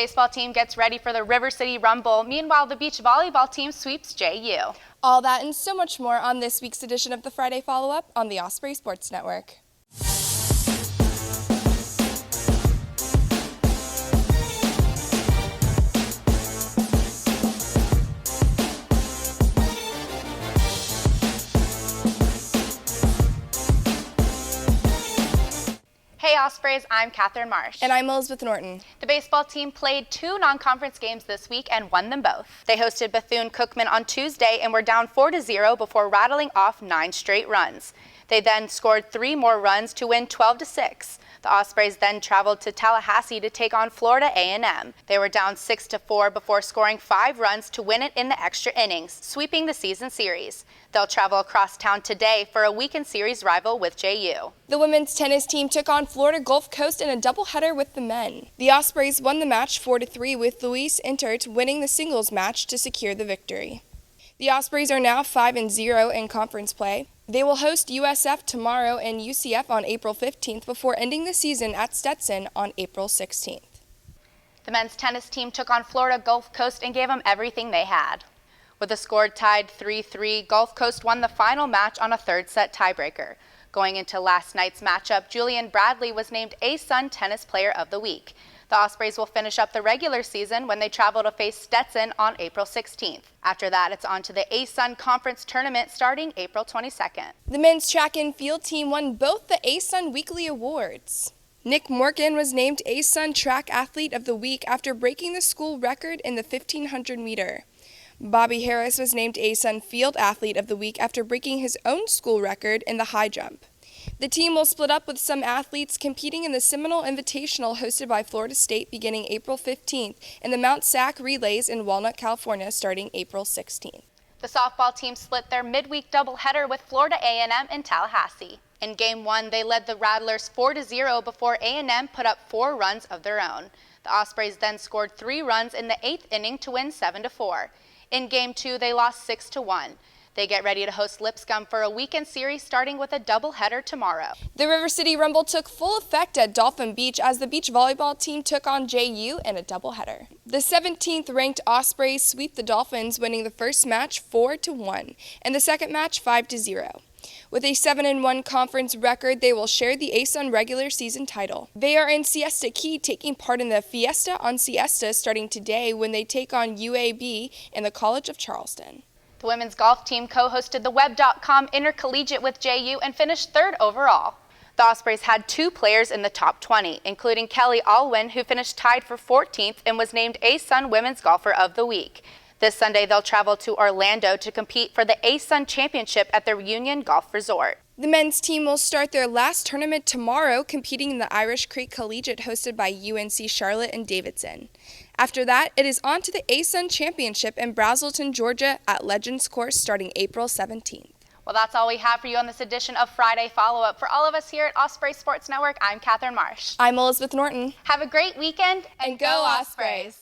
baseball team gets ready for the River City Rumble. Meanwhile, the beach volleyball team sweeps JU. All that and so much more on this week's edition of the Friday Follow-Up on the Osprey Sports Network. Hey Ospreys, I'm Kathryn Marsh. And I'm Elizabeth Norton. The baseball team played 2 non-conference games this week and won them both. They hosted Bethune-Cookman on Tuesday and were down 4-0 before rattling off 9 straight runs. They then scored 3 more runs to win 12-6. The Ospreys then traveled to Tallahassee to take on Florida A&M. They were down 6-4 before scoring 5 runs to win it in the extra innings, sweeping the season series. They'll travel across town today for a weekend series rival with JU. The women's tennis team took on Florida Gulf Coast in a doubleheader with the men. The Ospreys won the match 4-3 with Luis Intert winning the singles match to secure the victory. The Ospreys are now 5-0 in conference play. They will host USF tomorrow and UCF on April 15th before ending the season at Stetson on April 16th. The men's tennis team took on Florida Gulf Coast and gave them everything they had. With the score tied 3-3, Gulf Coast won the final match on a third-set tiebreaker. Going into last night's matchup, Julian Bradley was named ASUN Tennis Player of the Week. The Ospreys will finish up the regular season when they travel to face Stetson on April 16th. After that, it's on to the ASUN Conference Tournament starting April 22nd. The men's track and field team won both the ASUN Weekly Awards. Nick Morgan was named ASUN Track Athlete of the Week after breaking the school record in the 1500 meter. Bobby Harris was named ASUN Field Athlete of the Week after breaking his own school record in the high jump. The team will split up with some athletes competing in the Seminole Invitational hosted by Florida State beginning April 15th and the Mount Sac Relays in Walnut, California starting April 16th. The softball team split their midweek doubleheader with Florida A&M in Tallahassee. In Game 1, they led the Rattlers 4-0 before A&M put up 4 runs of their own. The Ospreys then scored 3 runs in the 8th inning to win 7-4. In Game 2, they lost 6-1. They get ready to host Lipscomb for a weekend series starting with a doubleheader tomorrow. The River City Rumble took full effect at Dolphin Beach as the beach volleyball team took on JU in a doubleheader. The 17th ranked Ospreys sweep the Dolphins, winning the first match 4-1 and the second match 5-0. With a 7-1 conference record, they will share the ASUN regular season title. They are in Siesta Key, taking part in the Fiesta on Siesta starting today when they take on UAB in the College of Charleston. The women's golf team co-hosted the Web.com Intercollegiate with JU and finished 3rd overall. The Ospreys had 2 players in the top 20, including Kelly Alwyn, who finished tied for 14th and was named ASUN Women's Golfer of the Week. This Sunday, they'll travel to Orlando to compete for the ASUN Championship at the Union Golf Resort. The men's team will start their last tournament tomorrow, competing in the Irish Creek Collegiate hosted by UNC Charlotte and Davidson. After that, it is on to the ASUN Championship in Braselton, Georgia at Legends Course starting April 17th. Well, that's all we have for you on this edition of Friday Follow-Up. For all of us here at Osprey Sports Network, I'm Kathryn Marsh. I'm Elizabeth Norton. Have a great weekend and go Ospreys!